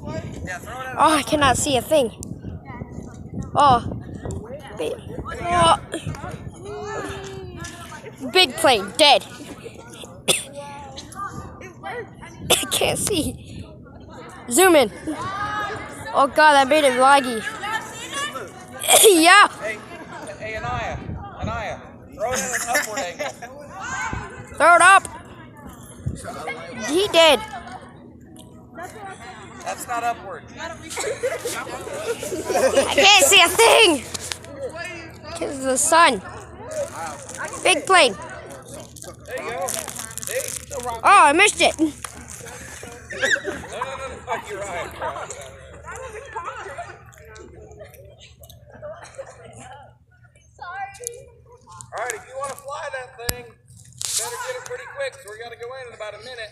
Oh, I cannot see a thing. Oh. Oh. Big plane, dead. I can't see. Zoom in. Oh god, that made it laggy. Yeah. Hey, Anaya, throw it in an upward angle. Throw it up. He did. That's not upward. I can't see a thing. Because of the sun. Big plane. There you go. See? Oh, I missed it. No, you're right. All right, if you want to fly that thing, you better get it pretty quick, so we got to go in about a minute.